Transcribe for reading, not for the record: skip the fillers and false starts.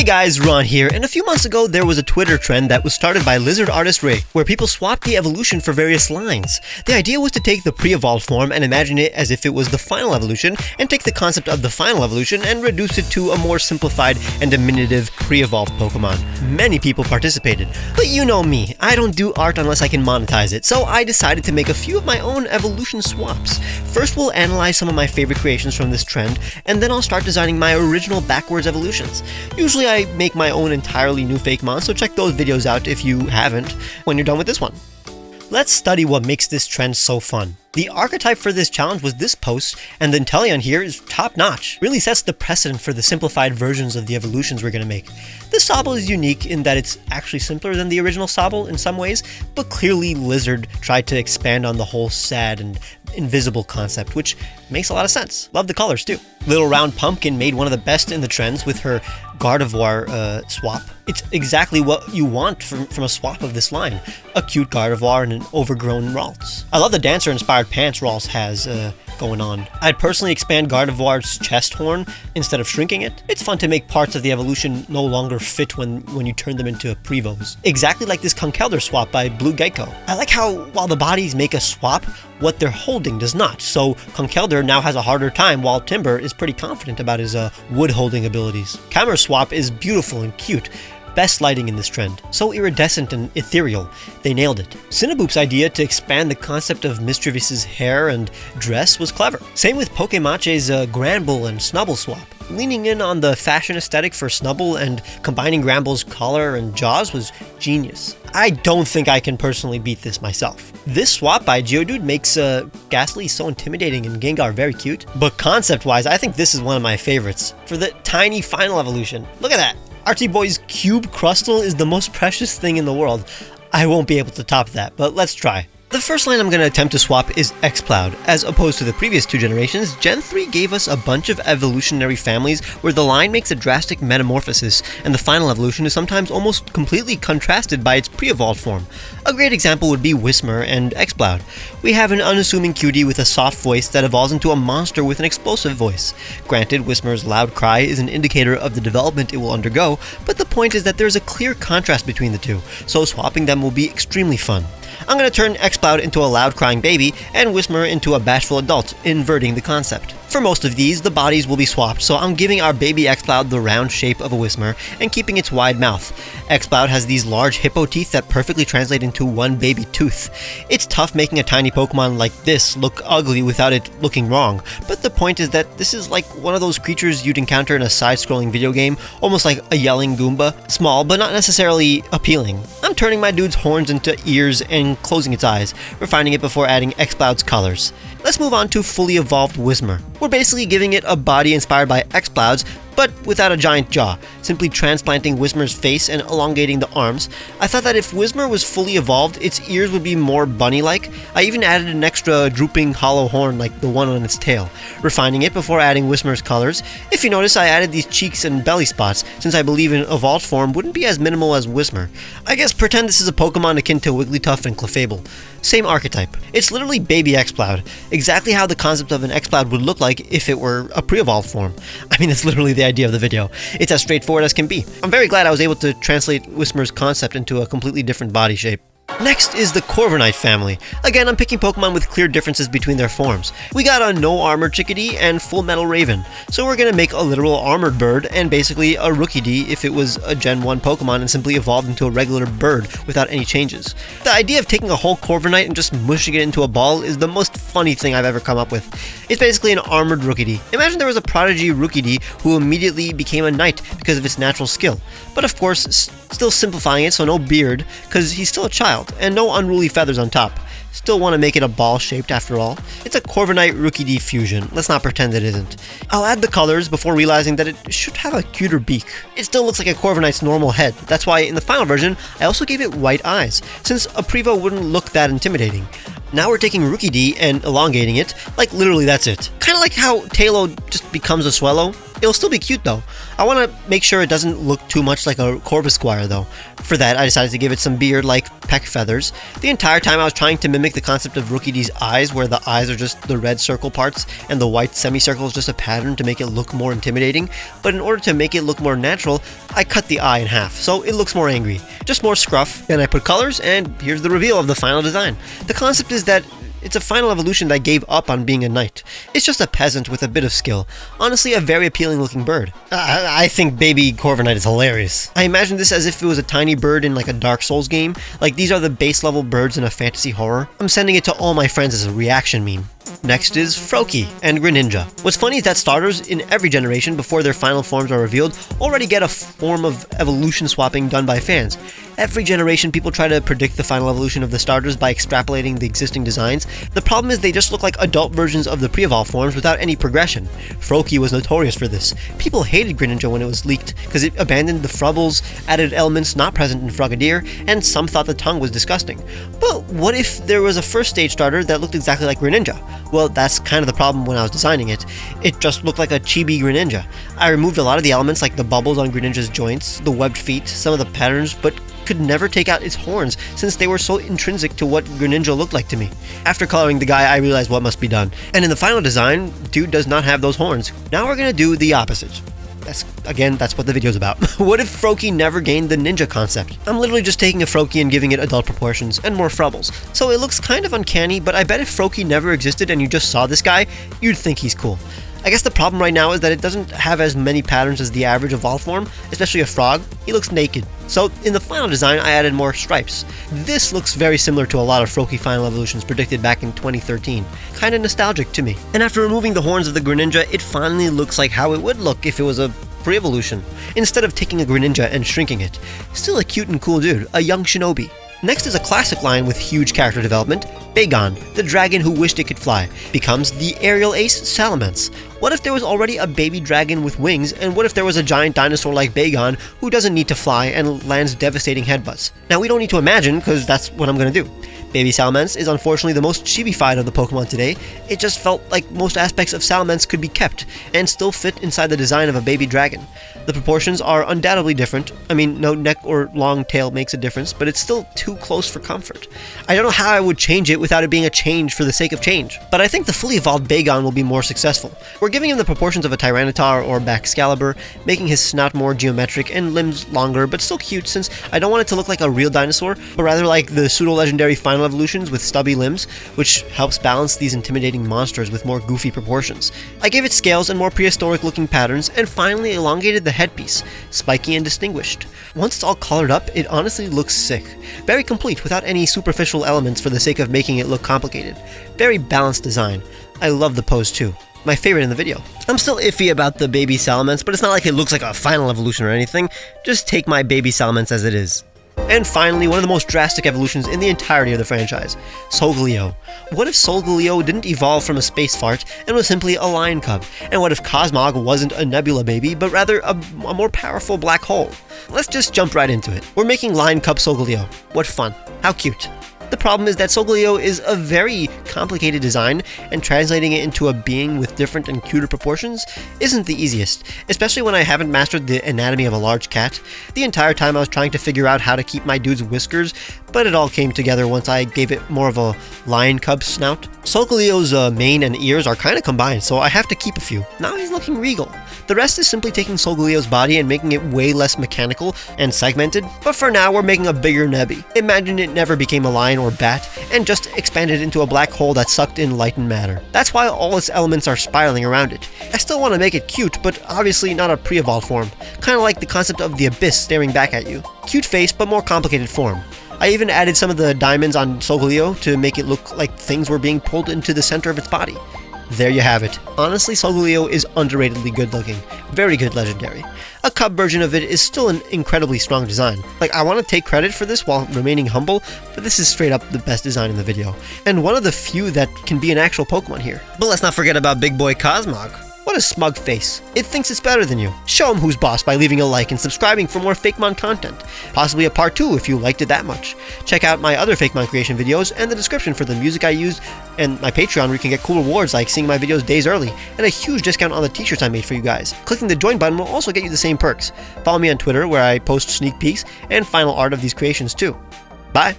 Hey guys, Ron here, and a few months ago there was a Twitter trend that was started by lizard artist Ray, where people swapped the evolution for various lines. The idea was to take the pre-evolved form and imagine it as if it was the final evolution, and take the concept of the final evolution and reduce it to a more simplified and diminutive pre-evolved Pokemon. Many people participated, but you know me, I don't do art unless I can monetize it, so I decided to make a few of my own evolution swaps. First we'll analyze some of my favorite creations from this trend, and then I'll start designing my original backwards evolutions. Usually I make my own entirely new Fakemon, so check those videos out if you haven't when you're done with this one. Let's study what makes this trend so fun. The archetype for this challenge was this post, and the Inteleon here is top-notch. Really sets the precedent for the simplified versions of the evolutions we're going to make. This Sobble is unique in that it's actually simpler than the original Sobble in some ways, but clearly Lizard tried to expand on the whole sad and invisible concept, which makes a lot of sense. Love the colors too. Little Round Pumpkin made one of the best in the trends with her Gardevoir swap. It's exactly what you want from a swap of this line. A cute Gardevoir and an overgrown Ralts. I love the dancer-inspired pants Ralts has going on. I'd personally expand Gardevoir's chest horn instead of shrinking it. It's fun to make parts of the evolution no longer fit when you turn them into Prevos. Exactly like this Conkeldurr swap by Blue Gecko. I like how while the bodies make a swap, what they're holding does not, so Conkeldurr now has a harder time while Timber is pretty confident about his wood holding abilities. Camera's swap is beautiful and cute. Best lighting in this trend. So iridescent and ethereal. They nailed it. Cinnaboop's idea to expand the concept of Mistrevis's hair and dress was clever. Same with Pokemache's Granbull and Snubbull swap. Leaning in on the fashion aesthetic for Snubbull and combining Granbull's collar and jaws was genius. I don't think I can personally beat this myself. This swap by Geodude makes Ghastly so intimidating and Gengar very cute. But concept-wise, I think this is one of my favorites. For the tiny final evolution. Look at that! Archie Boy's Cube Crustle is the most precious thing in the world. I won't be able to top that, but let's try. The first line I'm going to attempt to swap is Exploud. As opposed to the previous two generations, Gen 3 gave us a bunch of evolutionary families where the line makes a drastic metamorphosis, and the final evolution is sometimes almost completely contrasted by its pre-evolved form. A great example would be Whismur and Exploud. We have an unassuming cutie with a soft voice that evolves into a monster with an explosive voice. Granted, Whismur's loud cry is an indicator of the development it will undergo, but the point is that there's a clear contrast between the two, so swapping them will be extremely fun. I'm going to turn Exploud into a loud crying baby and Whismur into a bashful adult, inverting the concept. For most of these, the bodies will be swapped, so I'm giving our baby Exploud the round shape of a Whismur and keeping its wide mouth. Exploud has these large hippo teeth that perfectly translate into one baby tooth. It's tough making a tiny Pokemon like this look ugly without it looking wrong, but the point is that this is like one of those creatures you'd encounter in a side-scrolling video game, almost like a yelling Goomba. Small, but not necessarily appealing. I'm turning my dude's horns into ears and closing its eyes, refining it before adding Exploud's colors. Let's move on to fully evolved Whismur. We're basically giving it a body inspired by Exploud's, but without a giant jaw, simply transplanting Whismur's face and elongating the arms. I thought that if Whismur was fully evolved, its ears would be more bunny-like. I even added an extra drooping hollow horn like the one on its tail, refining it before adding Whismur's colors. If you notice, I added these cheeks and belly spots, since I believe an evolved form wouldn't be as minimal as Whismur. I guess pretend this is a Pokemon akin to Wigglytuff and Clefable. Same archetype. It's literally baby Exploud, exactly how the concept of an Exploud would look like if it were a pre-evolved form. I mean, it's literally the idea of the video. It's as straightforward as can be. I'm very glad I was able to translate Whismur's concept into a completely different body shape. Next is the Corviknight family. Again, I'm picking Pokemon with clear differences between their forms. We got a no armor Chickadee and Full Metal Raven, so we're gonna make a literal armored bird and basically a Rookidee if it was a Gen 1 Pokemon and simply evolved into a regular bird without any changes. The idea of taking a whole Corviknight and just mushing it into a ball is the most funny thing I've ever come up with. It's basically an armored Rookidee. Imagine there was a prodigy Rookidee who immediately became a knight because of its natural skill, but of course still simplifying it so no beard, because he's still a child, and no unruly feathers on top. Still want to make it a ball shaped after all. It's a Corviknight Rookidee fusion, let's not pretend it isn't. I'll add the colors before realizing that it should have a cuter beak. It still looks like a Corviknight's normal head, that's why in the final version I also gave it white eyes, since a Prevo wouldn't look that intimidating. Now we're taking Rookidee and elongating it, like literally that's it. Kinda like how Tailo just becomes a Swellow. It'll still be cute though. I want to make sure it doesn't look too much like a Corvisquire though. For that, I decided to give it some beard like peck feathers. The entire time I was trying to mimic the concept of Rookie D's eyes, where the eyes are just the red circle parts and the white semicircle is just a pattern to make it look more intimidating. But in order to make it look more natural, I cut the eye in half, so it looks more angry. Just more scruff, and I put colors, and here's the reveal of the final design. The concept is that it's a final evolution that gave up on being a knight. It's just a peasant with a bit of skill. Honestly, a very appealing looking bird. I think baby Corviknight is hilarious. I imagine this as if it was a tiny bird in like a Dark Souls game. Like these are the base level birds in a fantasy horror. I'm sending it to all my friends as a reaction meme. Next is Froakie and Greninja. What's funny is that starters in every generation before their final forms are revealed already get a form of evolution swapping done by fans. Every generation people try to predict the final evolution of the starters by extrapolating the existing designs. The problem is they just look like adult versions of the pre-evolved forms without any progression. Froakie was notorious for this. People hated Greninja when it was leaked because it abandoned the frubbles, added elements not present in Frogadier, and some thought the tongue was disgusting. But what if there was a first stage starter that looked exactly like Greninja? Well, that's kind of the problem when I was designing it. It just looked like a chibi Greninja. I removed a lot of the elements like the bubbles on Greninja's joints, the webbed feet, some of the patterns, but could never take out its horns since they were so intrinsic to what Greninja looked like to me. After coloring the guy, I realized what must be done. And in the final design, dude does not have those horns. Now we're gonna do the opposite. That's what the video's about. What if Froakie never gained the ninja concept? I'm literally just taking a Froakie and giving it adult proportions and more frubbles. So it looks kind of uncanny, but I bet if Froakie never existed and you just saw this guy, you'd think he's cool. I guess the problem right now is that it doesn't have as many patterns as the average evolved form, especially a frog. He looks naked. So in the final design, I added more stripes. This looks very similar to a lot of Froakie final evolutions predicted back in 2013. Kinda nostalgic to me. And after removing the horns of the Greninja, it finally looks like how it would look if it was a pre-evolution, instead of taking a Greninja and shrinking it. Still a cute and cool dude, a young shinobi. Next is a classic line with huge character development. Bagon, the dragon who wished it could fly, becomes the aerial ace Salamence. What if there was already a baby dragon with wings, and what if there was a giant dinosaur like Bagon who doesn't need to fly and lands devastating headbutts? Now we don't need to imagine, because that's what I'm gonna do. Baby Salamence is unfortunately the most chibi-fied of the Pokemon today. It just felt like most aspects of Salamence could be kept, and still fit inside the design of a baby dragon. The proportions are undoubtedly different. I mean, no neck or long tail makes a difference, but it's still too close for comfort. I don't know how I would change it without it being a change for the sake of change, but I think the fully evolved Bagon will be more successful. We're giving him the proportions of a Tyranitar or Baxcalibur, making his snout more geometric and limbs longer, but still cute since I don't want it to look like a real dinosaur, but rather like the pseudo-legendary final evolutions with stubby limbs, which helps balance these intimidating monsters with more goofy proportions. I gave it scales and more prehistoric looking patterns, and finally elongated the headpiece, spiky and distinguished. Once it's all colored up, it honestly looks sick. Very complete without any superficial elements for the sake of making it look complicated. Very balanced design. I love the pose too. My favorite in the video. I'm still iffy about the baby Salamence, but it's not like it looks like a final evolution or anything. Just take my baby Salamence as it is. And finally, one of the most drastic evolutions in the entirety of the franchise, Solgaleo. What if Solgaleo didn't evolve from a space fart and was simply a lion cub? And what if Cosmog wasn't a nebula baby, but rather a more powerful black hole? Let's just jump right into it. We're making lion cub Solgaleo. What fun. How cute. The problem is that Solgaleo is a very complicated design, and translating it into a being with different and cuter proportions isn't the easiest, especially when I haven't mastered the anatomy of a large cat. The entire time I was trying to figure out how to keep my dude's whiskers, but it all came together once I gave it more of a lion cub snout. Solgaleo's mane and ears are kind of combined, so I have to keep a few. Now he's looking regal. The rest is simply taking Solgaleo's body and making it way less mechanical and segmented, but for now we're making a bigger Nebby. Imagine it never became a lion or bat, and just expanded into a black hole that sucked in light and matter. That's why all its elements are spiraling around it. I still want to make it cute, but obviously not a pre-evolved form. Kinda like the concept of the abyss staring back at you. Cute face, but more complicated form. I even added some of the diamonds on Solgaleo to make it look like things were being pulled into the center of its body. There you have it. Honestly, Solgaleo is underratedly good looking. Very good legendary. A cub version of it is still an incredibly strong design. Like, I want to take credit for this while remaining humble, but this is straight up the best design in the video. And one of the few that can be an actual Pokemon here. But let's not forget about big boy Cosmog. What a smug face. It thinks it's better than you. Show him who's boss by leaving a like and subscribing for more Fakemon content. Possibly a part 2 if you liked it that much. Check out my other Fakemon creation videos and the description for the music I used and my Patreon where you can get cool rewards like seeing my videos days early, and a huge discount on the t-shirts I made for you guys. Clicking the join button will also get you the same perks. Follow me on Twitter where I post sneak peeks and final art of these creations too. Bye!